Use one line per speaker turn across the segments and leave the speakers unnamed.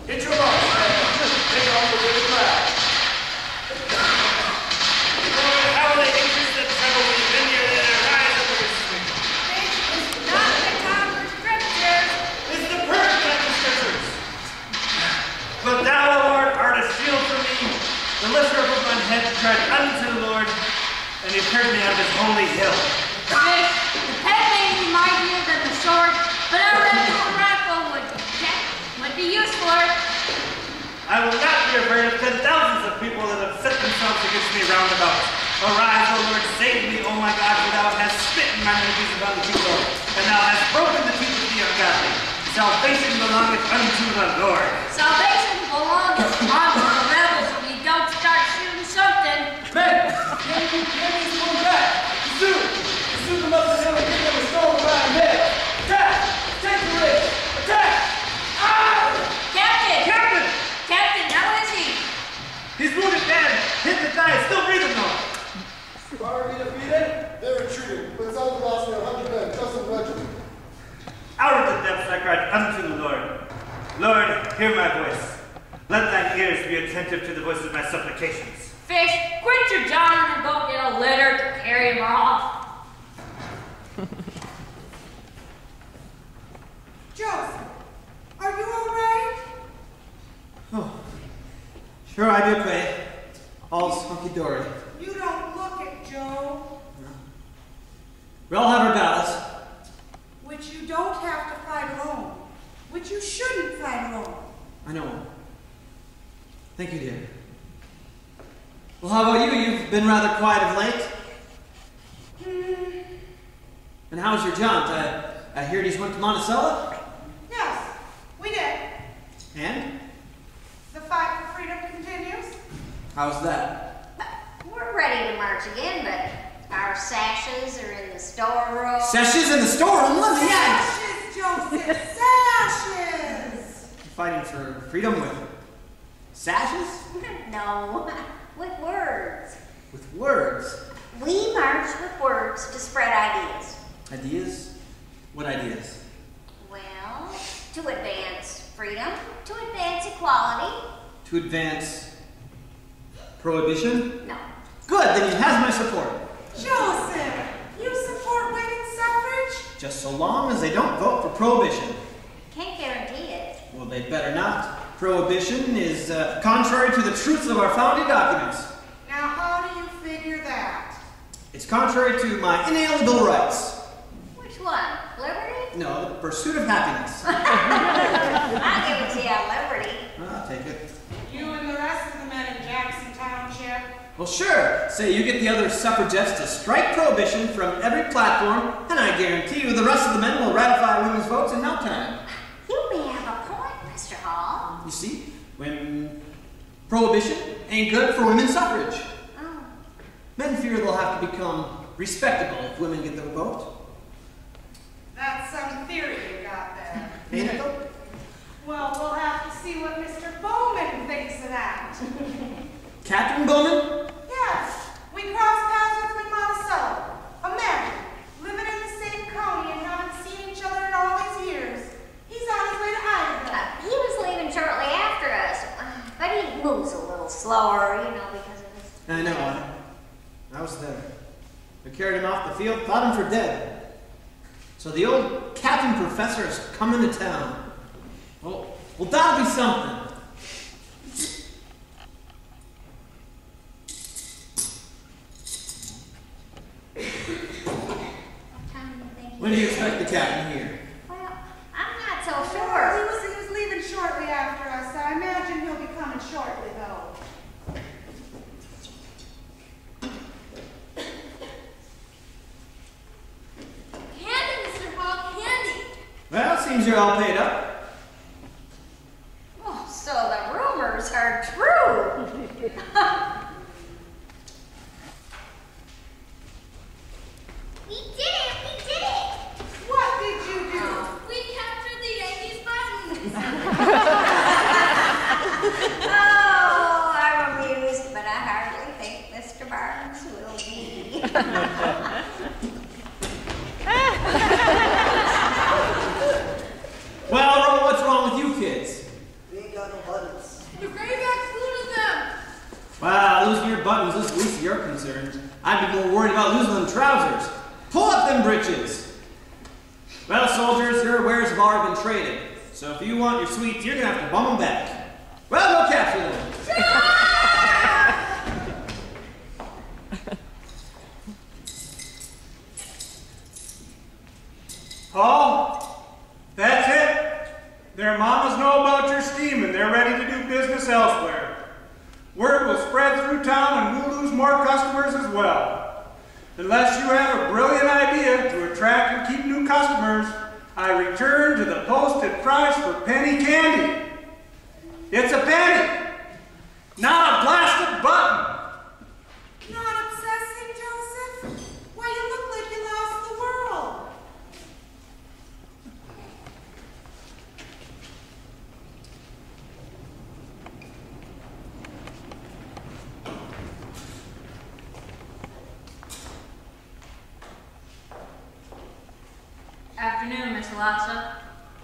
Get your box, man. Take off the good crowd. Lord, how will they increase the trouble when you've been here and rise up against me?
It's not the time for scriptures.
It's the perfect time for scriptures. But thou, Lord, art a shield for me, the lifter up of my head to tread unto the Lord, and he heard me out of his holy hill.
The pen may be mightier than the sword, but a rifle would be useful.
I will not be afraid of 10,000 of people that have set themselves against me round about. Arise, O Lord, save me, O my God, for thou hast smitten mine enemies upon the people, and thou hast broken the teeth of the ungodly. Salvation belongeth unto the Lord.
Salvation belongeth unto the rebels if you don't start shooting something.
Men, the enemy's pulling back. Pursue them up the hill and get them a storm around head. Attack! Take the ridge! Attack! Ah!
Captain!
Captain!
Captain, how is he?
He's wounded bad, hit the thigh, still breathing though.
Are we defeated?
They're retreating, but it's only lost near 100 men, just in the regiment.
Out of the depths I cried unto the Lord. Lord, hear my voice. Let thine ears be attentive to the voice of my supplications.
Fish, quit your John and go get a litter to carry him off.
Joseph, are you all right?
Oh, sure, I do, Clay. All's hunky-dory.
You don't look it, Joe.
We all have our battles.
Which you don't have to fight alone. Which you shouldn't fight alone.
I know. Thank you, dear. Well, how about you? You've been rather quiet of late. And how's your jaunt? I heard he's went to Monticello?
Yes, we did.
And?
The fight for freedom continues.
How's that?
We're ready to march again, but our sashes are in the storeroom.
Sashes in the storeroom? Let me out!
Sashes, Joseph, sashes!
You're fighting for freedom with sashes?
No, with words.
With words?
We march with words to spread ideas.
Ideas? What ideas?
Well, to advance freedom, to advance equality.
To advance prohibition?
No.
Good, then he has my support.
Joseph, you support women's suffrage?
Just so long as they don't vote for prohibition.
Can't guarantee it.
Well, they'd better not. Prohibition is contrary to the truths of our founding documents.
Now, how do you figure that?
It's contrary to my inalienable rights.
Which one? Liberty?
No, the pursuit of happiness.
I give it to you, liberty.
I'll take it.
You and the rest of the men in Jackson Township?
Well, sure. Say you get the other suffragettes to strike prohibition from every platform, and I guarantee you the rest of the men will ratify women's votes in no time.
You may have a point, Mr. Hall.
You see, when prohibition ain't good for women's suffrage.
Oh.
Men fear they'll have to become respectable if women get their vote.
That's some theory you got there.
Ain't it though?
Well, we'll have to see what Mr. Bowman thinks of that.
Captain Bowman?
Yes, we crossed paths with him in Monticello. Imagine, living in the same county and haven't seen each other in all these years. He's on his way to Idaho.
He was leaving shortly after us, but he moves a little slower, you know, because of his...
I know. I was there. We carried him off the field, thought him for dead. So the old Captain Professor is coming to town. Well, that'll be something. When do you expect the captain here?
Well, I'm not so sure.
He was leaving shortly after us. I imagine he'll be coming shortly, though.
Candy, Mr. Hall, candy.
Well, it seems you're all paid up.
Oh, so the rumors are true. We did it! We did it!
What did you do?
We captured the Yankees button.
Oh, I'm amused, but I hardly think Mr. Barnes will be.
Well, what's wrong with you kids?
We ain't got no
buttons this least of your concerns. I'd be more worried about losing them trousers. Pull up them breeches. Well, soldiers, your wares have already been traded. So if you want your sweets, you're gonna have to bum them back. Well, go capture them.
Paul, that's it. Their mamas know about your scheme and they're ready to do business elsewhere. Word will spread through town and we'll lose more customers as well. Unless you have a brilliant idea to attract and keep new customers, I return to the posted price for penny candy. It's a penny, not a blasted button.
Not obsessing, Joseph? Why, you look like you lost the world.
Afternoon, Miss Lassa.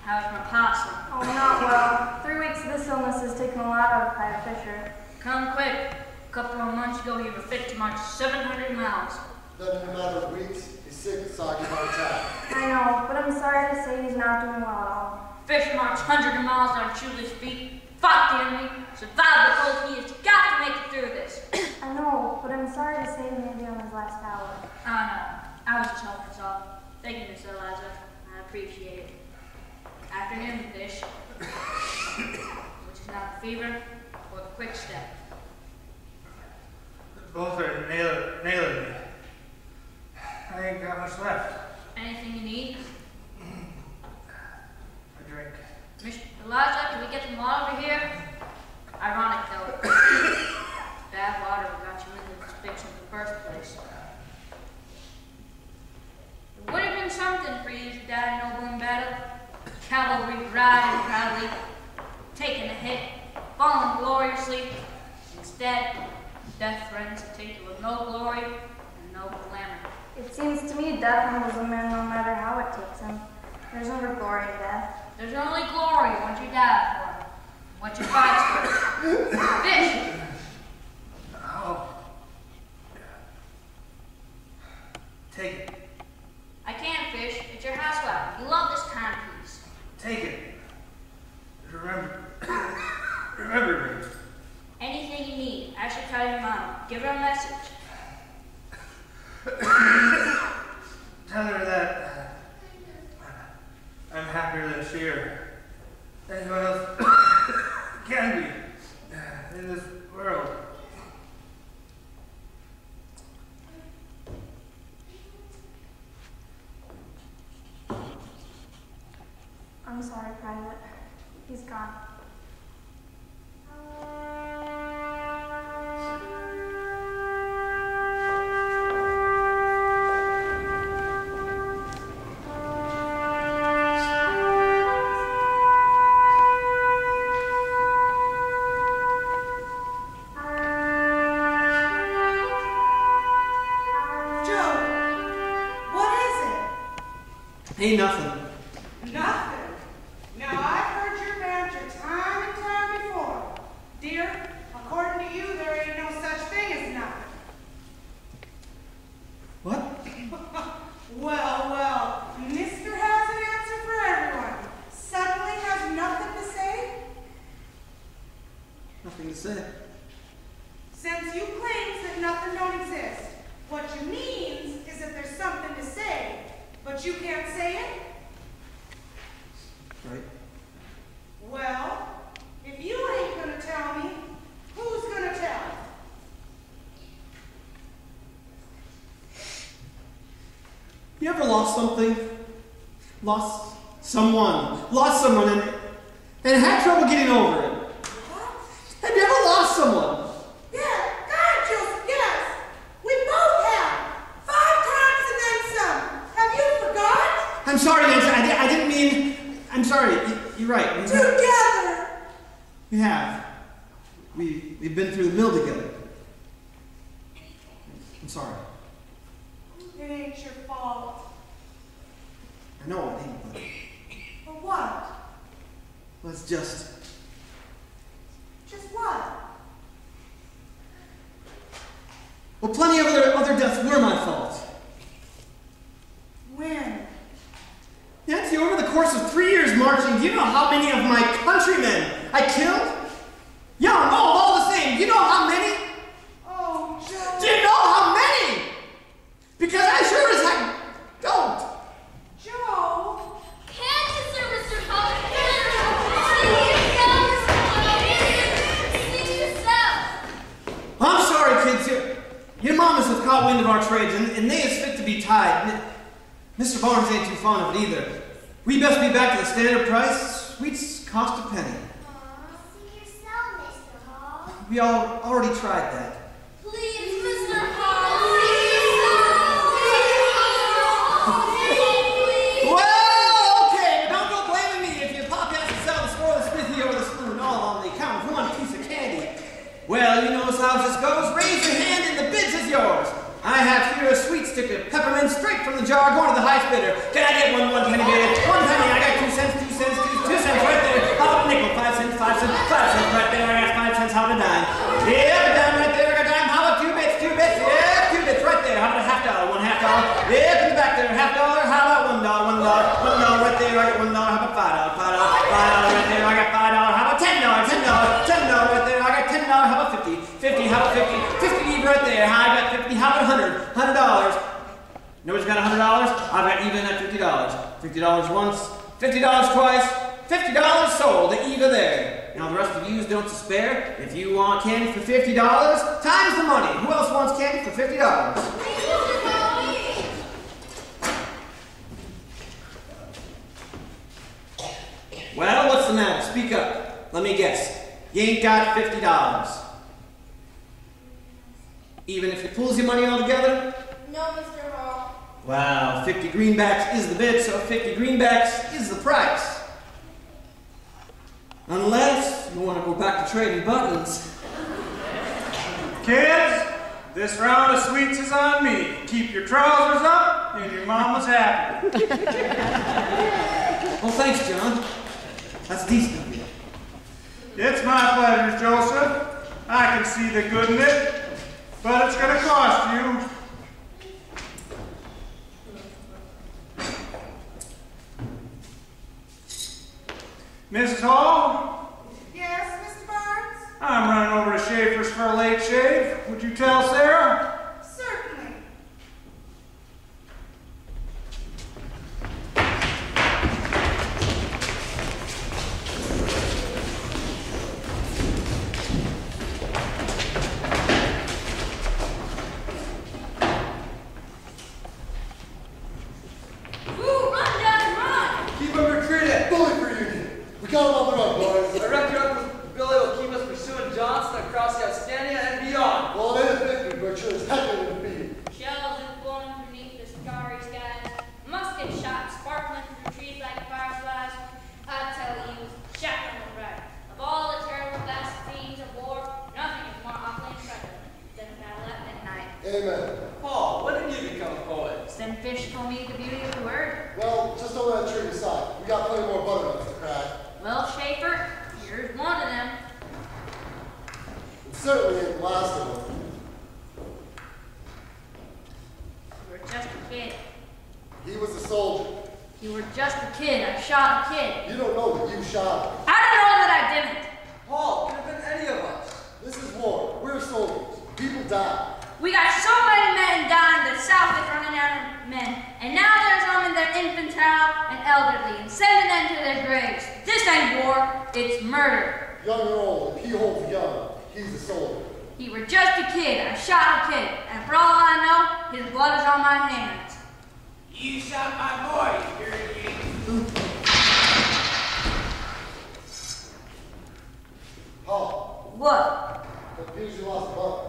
How's my possum?
Oh, not well. 3 weeks of this illness has taken a lot out of Private Fisher.
Come quick. A couple of months ago, he was fit to march 700 miles.
Then in a matter of weeks, he's sick, soggy by attack.
I know, but I'm sorry to say he's not doing well at all.
Fish marched hundreds of miles on shoeless feet, fought the enemy, survived the cold. He has got to make it through this.
I know, but I'm sorry to say he may be on his last hour.
I know. I was just helping us all. Thank you, Miss Eliza. I appreciate it. Afternoon, fish. Which is not the fever or the quick step.
Both are nailing me. I ain't got much left.
Anything you need?
A drink.
Miss Eliza, can we get some water over here? Ironic, though. Bad water got you into this fix in the first place. It would have been something for you to die noble in battle. Cavalry riding proudly, taking a hit, falling gloriously. Instead, death threatens to take you with no glory and no glamour.
It seems to me death humbles a man no matter how it takes him. There's never glory in death.
There's only glory what you die for, what you fight for. Fish!
Oh. Take it.
I can't fish. It's your housewife. You love this timepiece.
Take it. Remember me.
Anything you need, I should tell your mom. Give her a message.
Tell her that I'm happier than she or anyone else can be in this world.
I'm sorry, Private. He's gone.
Ain't nothing.
Nothing? Now, I've heard your banter time and time before. Dear, according to you, there ain't no such thing as nothing.
What?
Well, Mr. has an answer for everyone. Suddenly has nothing to say?
Nothing to say.
Since you claims that nothing don't exist, what you means is that there's something to say, but you can't say it?
Right.
Well, if you ain't gonna tell me, who's gonna tell?
You ever lost something? Lost someone and had trouble getting over it?
What?
Have you ever lost someone?
Yeah, God, Joseph, yes. We both have. 5 times and then some. Have you forgot?
I'm sorry, Nancy. I didn't mean. I'm sorry. You're right.
Together.
We have. We've been through the mill together. I'm sorry.
It ain't your fault.
I know it ain't,
But what?
but it's just.
Just what?
Well, plenty of other deaths were my fault.
When?
Nancy, over the course of 3 years marching, do you know how many of my countrymen I killed? Young, old, all the same. Do you know how many?
Oh, Joe.
Do you know how many? Because I sure as heck don't.
Joe.
Can't you, sir, Mr. Holland? See yourself.
I'm sorry, kids. Your mamas have caught wind of our trades, and they is fit to be tied. Mr. Barnes ain't too fond of it either. We best be back to the standard price. Sweets cost a penny.
See yourself, Mr. Hall.
We already tried that.
Please, Mr. Hall.
Well, okay, but don't go blaming me if your pop has to sell the score of the smithy or the spoon, all on the account of one piece of candy. Well, you know how this goes. Raise your hand and the bids is yours. I have here a sweet stick of peppermint straight from the jar, going to the highest bidder. Can I get one penny bid? 1 penny. I got 2 cents, 2 cents, 2 cents right there. How about a nickel? 5 cents, 5 cents, 5 cents right there. I got 5 cents. How about a dime? Yeah, a dime right there. I got a dime. How about 2 bits? 2 bits. Yeah, 2 bits right there. How about a $50? $1 $1/2. Yeah, in the back there. $1/2. How about $1? $1 right there. I got $1. How about $5? $5 right there. I got $5. How about $10? $10 right there. I got $10. How about 50? 50. How about 50? 50 right there. I got 50. How about $100? $100. Nobody's got $100? I've got even at $50. $50 once, $50 twice, $50 sold. The Eva there. Now the rest of yous don't despair. If you want candy for $50, times the money. Who else wants candy for $50? Well, what's the matter? Speak up. Let me guess. You ain't got $50. Even if it pulls your money all together?
No, Mr. Hall.
Wow, 50 greenbacks is the bid, so 50 greenbacks is the price. Unless you want to go back to trading buttons.
Kids, this round of sweets is on me. Keep your trousers up and your mama's happy.
Well, thanks, John. That's decent of you.
It's my pleasure, Joseph. I can see the good in it, but it's going to cost you. Mrs. Hall?
Yes, Mr. Barnes?
I'm running over to Schaefer's for a late shave. Would you tell Sarah?
Certainly.
Ooh, run, Dad, run!
Keep them retreated.
Bully for you. We got him on the run, boys.
I reckon Uncle Billy will keep us pursuing Johnson across the Outstanding and beyond.
Well, it ain't a victory, but sure as heck ain't a defeat.
Shells are blown beneath the starry skies. Musket shots sparkling through trees like fireflies. I tell you, shotgun was right. Of all the terrible blasphemies of war, nothing is more awfully impressive than a battle at midnight.
Amen.
Paul, when did you become a poet?
Then Fish told me the beauty of the word.
Well, just over that tree aside. We got plenty more butternuts to crack.
Well, Schaefer, here's one of them.
It certainly ain't the last of them.
You were just a kid.
He was a soldier.
You were just a kid. I shot a kid.
You don't know that you shot him.
I don't know that I didn't.
Paul, could have been any of us.
This is war. We're soldiers. People die.
We got so many men dying, the South is running out of men. And now there's women that are infantile and elderly and sending them to their graves. This ain't war, it's murder.
Young or old, if he holds a gun, he's a soldier.
You were just a kid, I shot a kid, and for all I know, his blood is on my hands.
You shot my boy, dirty.
Paul,
What?
it appears you lost a buck.